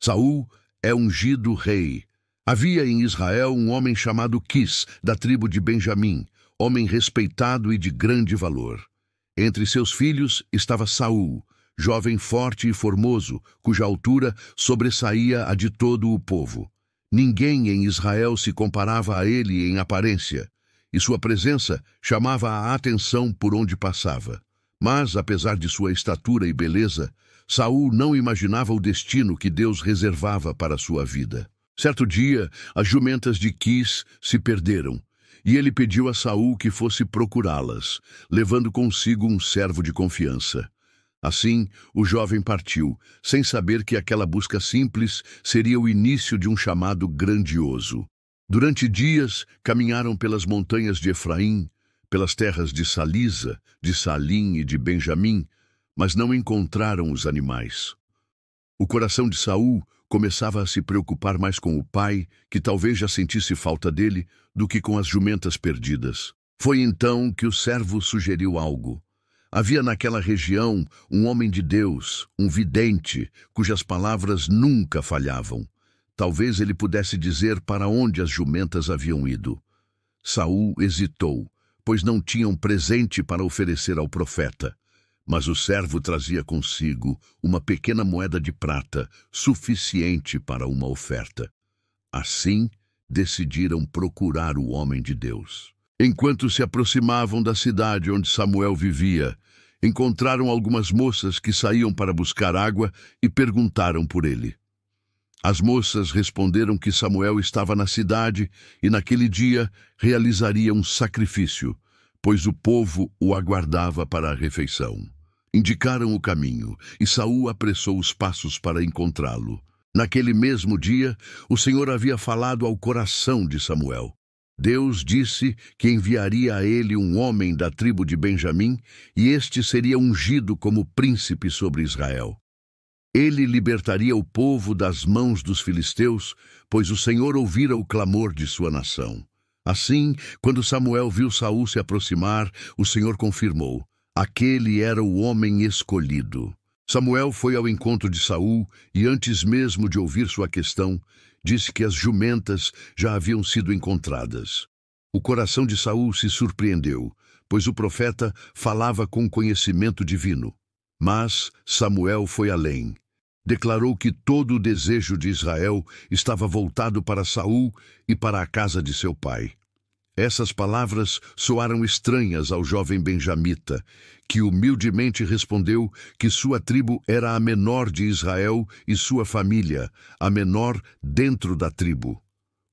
Saul é ungido rei. Havia em Israel um homem chamado Quis, da tribo de Benjamim, homem respeitado e de grande valor. Entre seus filhos estava Saul, jovem forte e formoso, cuja altura sobressaía a de todo o povo. Ninguém em Israel se comparava a ele em aparência, e sua presença chamava a atenção por onde passava. Mas, apesar de sua estatura e beleza, Saul não imaginava o destino que Deus reservava para sua vida. Certo dia, as jumentas de Quis se perderam, e ele pediu a Saul que fosse procurá-las, levando consigo um servo de confiança. Assim, o jovem partiu, sem saber que aquela busca simples seria o início de um chamado grandioso. Durante dias, caminharam pelas montanhas de Efraim, pelas terras de Salisa, de Salim e de Benjamim, mas não encontraram os animais. O coração de Saul começava a se preocupar mais com o pai, que talvez já sentisse falta dele, do que com as jumentas perdidas. Foi então que o servo sugeriu algo. Havia naquela região um homem de Deus, um vidente, cujas palavras nunca falhavam. Talvez ele pudesse dizer para onde as jumentas haviam ido. Saul hesitou, pois não tinha um presente para oferecer ao profeta. Mas o servo trazia consigo uma pequena moeda de prata, suficiente para uma oferta. Assim, decidiram procurar o homem de Deus. Enquanto se aproximavam da cidade onde Samuel vivia, encontraram algumas moças que saíam para buscar água e perguntaram por ele. As moças responderam que Samuel estava na cidade e naquele dia realizaria um sacrifício, pois o povo o aguardava para a refeição. Indicaram o caminho e Saul apressou os passos para encontrá-lo. Naquele mesmo dia, o Senhor havia falado ao coração de Samuel. Deus disse que enviaria a ele um homem da tribo de Benjamim e este seria ungido como príncipe sobre Israel. Ele libertaria o povo das mãos dos filisteus, pois o Senhor ouvira o clamor de sua nação. Assim, quando Samuel viu Saul se aproximar, o Senhor confirmou: aquele era o homem escolhido. Samuel foi ao encontro de Saul e, antes mesmo de ouvir sua questão, disse que as jumentas já haviam sido encontradas. O coração de Saul se surpreendeu, pois o profeta falava com conhecimento divino. Mas Samuel foi além. Declarou que todo o desejo de Israel estava voltado para Saul e para a casa de seu pai. Essas palavras soaram estranhas ao jovem benjamita, que humildemente respondeu que sua tribo era a menor de Israel e sua família, a menor dentro da tribo.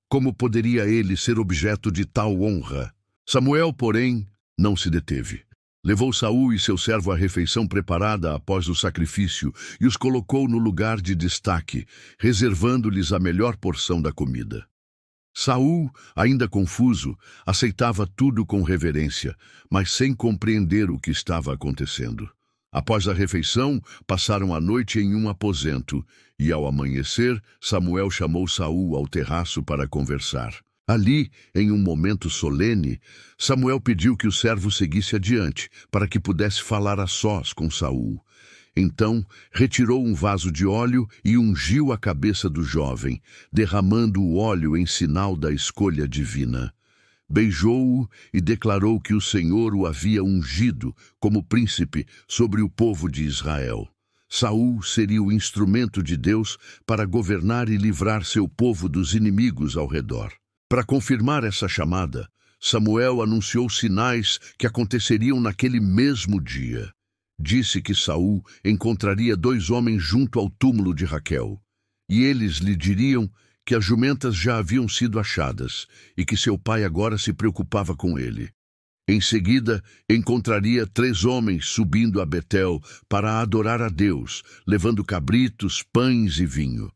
Como poderia ele ser objeto de tal honra? Samuel, porém, não se deteve. Levou Saul e seu servo à refeição preparada após o sacrifício e os colocou no lugar de destaque, reservando-lhes a melhor porção da comida. Saul, ainda confuso, aceitava tudo com reverência, mas sem compreender o que estava acontecendo. Após a refeição, passaram a noite em um aposento, e ao amanhecer, Samuel chamou Saul ao terraço para conversar. Ali, em um momento solene, Samuel pediu que o servo seguisse adiante, para que pudesse falar a sós com Saul. Então, retirou um vaso de óleo e ungiu a cabeça do jovem, derramando o óleo em sinal da escolha divina. Beijou-o e declarou que o Senhor o havia ungido como príncipe sobre o povo de Israel. Saul seria o instrumento de Deus para governar e livrar seu povo dos inimigos ao redor. Para confirmar essa chamada, Samuel anunciou sinais que aconteceriam naquele mesmo dia. Disse que Saul encontraria 2 homens junto ao túmulo de Raquel, e eles lhe diriam que as jumentas já haviam sido achadas e que seu pai agora se preocupava com ele. Em seguida, encontraria 3 homens subindo a Betel para adorar a Deus, levando cabritos, pães e vinho.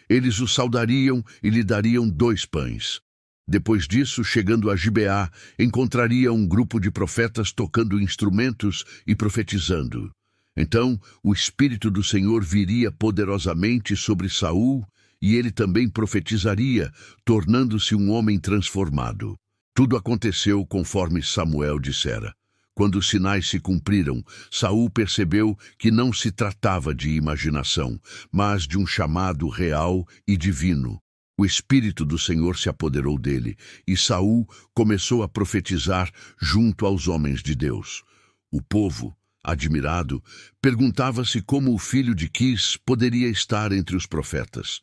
Eles o saudariam e lhe dariam 2 pães. Depois disso, chegando a Gibeá, encontraria um grupo de profetas tocando instrumentos e profetizando. Então, o Espírito do Senhor viria poderosamente sobre Saul, e ele também profetizaria, tornando-se um homem transformado. Tudo aconteceu conforme Samuel dissera. Quando os sinais se cumpriram, Saul percebeu que não se tratava de imaginação, mas de um chamado real e divino. O Espírito do Senhor se apoderou dele, e Saul começou a profetizar junto aos homens de Deus. O povo, admirado, perguntava-se como o filho de Quis poderia estar entre os profetas.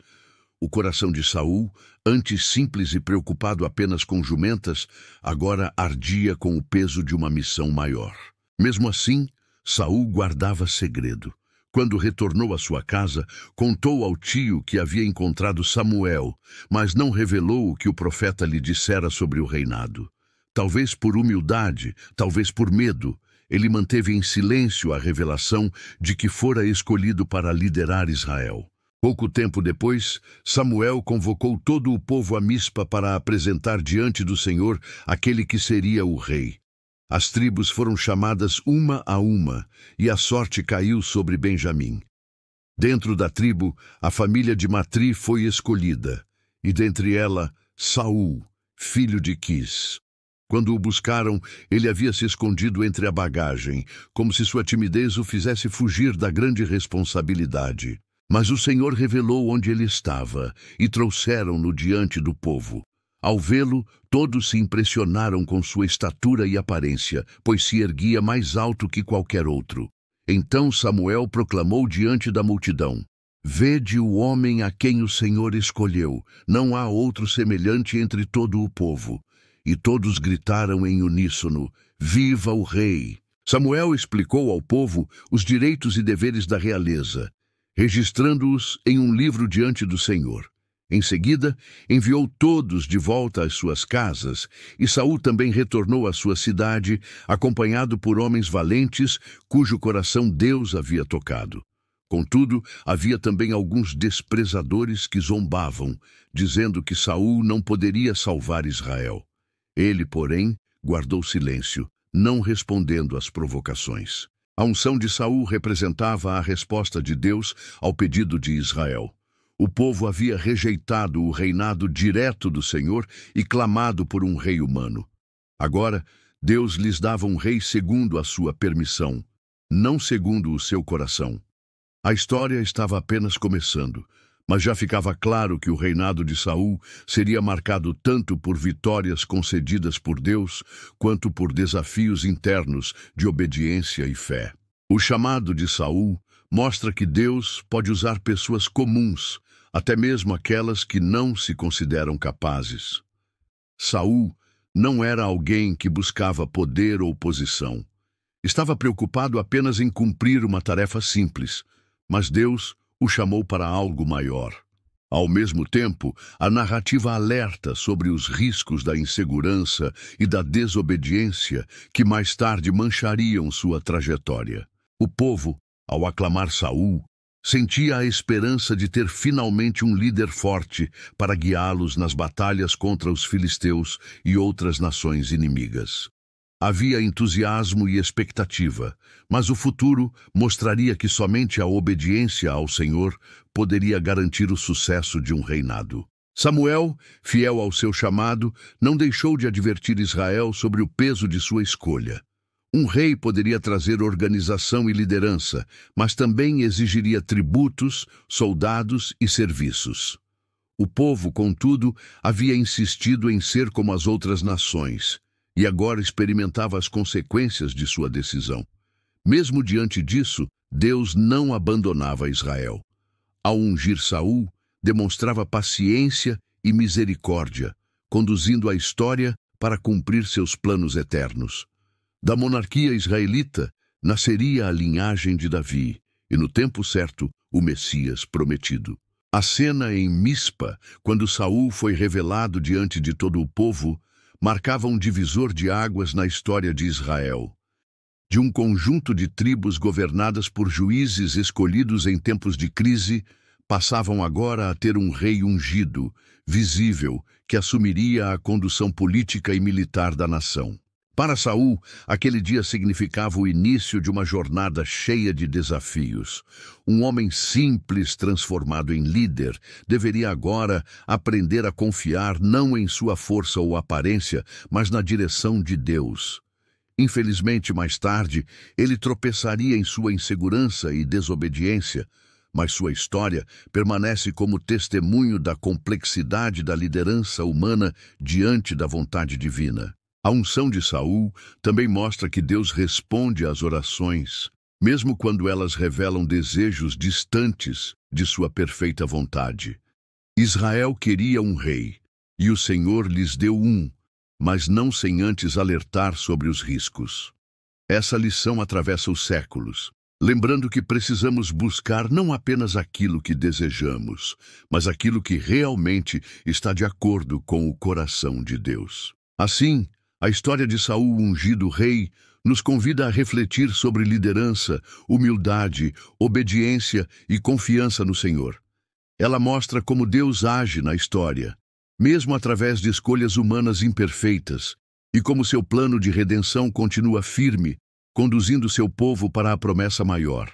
O coração de Saul, antes simples e preocupado apenas com jumentas, agora ardia com o peso de uma missão maior. Mesmo assim, Saul guardava segredo. Quando retornou à sua casa, contou ao tio que havia encontrado Samuel, mas não revelou o que o profeta lhe dissera sobre o reinado. Talvez por humildade, talvez por medo, ele manteve em silêncio a revelação de que fora escolhido para liderar Israel. Pouco tempo depois, Samuel convocou todo o povo a Mispa para apresentar diante do Senhor aquele que seria o rei. As tribos foram chamadas uma a uma, e a sorte caiu sobre Benjamim. Dentro da tribo, a família de Matri foi escolhida, e dentre ela, Saul, filho de Quis. Quando o buscaram, ele havia se escondido entre a bagagem, como se sua timidez o fizesse fugir da grande responsabilidade. Mas o Senhor revelou onde ele estava, e trouxeram-no diante do povo. Ao vê-lo, todos se impressionaram com sua estatura e aparência, pois se erguia mais alto que qualquer outro. Então Samuel proclamou diante da multidão: Vede o homem a quem o Senhor escolheu, não há outro semelhante entre todo o povo. E todos gritaram em uníssono: Viva o rei! Samuel explicou ao povo os direitos e deveres da realeza, registrando-os em um livro diante do Senhor. Em seguida, enviou todos de volta às suas casas, e Saul também retornou à sua cidade, acompanhado por homens valentes, cujo coração Deus havia tocado. Contudo, havia também alguns desprezadores que zombavam, dizendo que Saul não poderia salvar Israel. Ele, porém, guardou silêncio, não respondendo às provocações. A unção de Saul representava a resposta de Deus ao pedido de Israel. O povo havia rejeitado o reinado direto do Senhor e clamado por um rei humano. Agora, Deus lhes dava um rei segundo a sua permissão, não segundo o seu coração. A história estava apenas começando, mas já ficava claro que o reinado de Saul seria marcado tanto por vitórias concedidas por Deus, quanto por desafios internos de obediência e fé. O chamado de Saul mostra que Deus pode usar pessoas comuns, até mesmo aquelas que não se consideram capazes. Saul não era alguém que buscava poder ou posição. Estava preocupado apenas em cumprir uma tarefa simples, mas Deus o chamou para algo maior. Ao mesmo tempo, a narrativa alerta sobre os riscos da insegurança e da desobediência que mais tarde manchariam sua trajetória. O povo, ao aclamar Saul, sentia a esperança de ter finalmente um líder forte para guiá-los nas batalhas contra os filisteus e outras nações inimigas. Havia entusiasmo e expectativa, mas o futuro mostraria que somente a obediência ao Senhor poderia garantir o sucesso de um reinado. Samuel, fiel ao seu chamado, não deixou de advertir Israel sobre o peso de sua escolha. Um rei poderia trazer organização e liderança, mas também exigiria tributos, soldados e serviços. O povo, contudo, havia insistido em ser como as outras nações, e agora experimentava as consequências de sua decisão. Mesmo diante disso, Deus não abandonava Israel. Ao ungir Saul, demonstrava paciência e misericórdia, conduzindo a história para cumprir seus planos eternos. Da monarquia israelita nasceria a linhagem de Davi, e no tempo certo, o Messias prometido. A cena em Mispa, quando Saul foi revelado diante de todo o povo, marcava um divisor de águas na história de Israel. De um conjunto de tribos governadas por juízes escolhidos em tempos de crise, passavam agora a ter um rei ungido, visível, que assumiria a condução política e militar da nação. Para Saul, aquele dia significava o início de uma jornada cheia de desafios. Um homem simples transformado em líder deveria agora aprender a confiar não em sua força ou aparência, mas na direção de Deus. Infelizmente, mais tarde, ele tropeçaria em sua insegurança e desobediência, mas sua história permanece como testemunho da complexidade da liderança humana diante da vontade divina. A unção de Saul também mostra que Deus responde às orações, mesmo quando elas revelam desejos distantes de sua perfeita vontade. Israel queria um rei, e o Senhor lhes deu um, mas não sem antes alertar sobre os riscos. Essa lição atravessa os séculos, lembrando que precisamos buscar não apenas aquilo que desejamos, mas aquilo que realmente está de acordo com o coração de Deus. Assim, a história de Saul ungido rei nos convida a refletir sobre liderança, humildade, obediência e confiança no Senhor. Ela mostra como Deus age na história, mesmo através de escolhas humanas imperfeitas, e como seu plano de redenção continua firme, conduzindo seu povo para a promessa maior.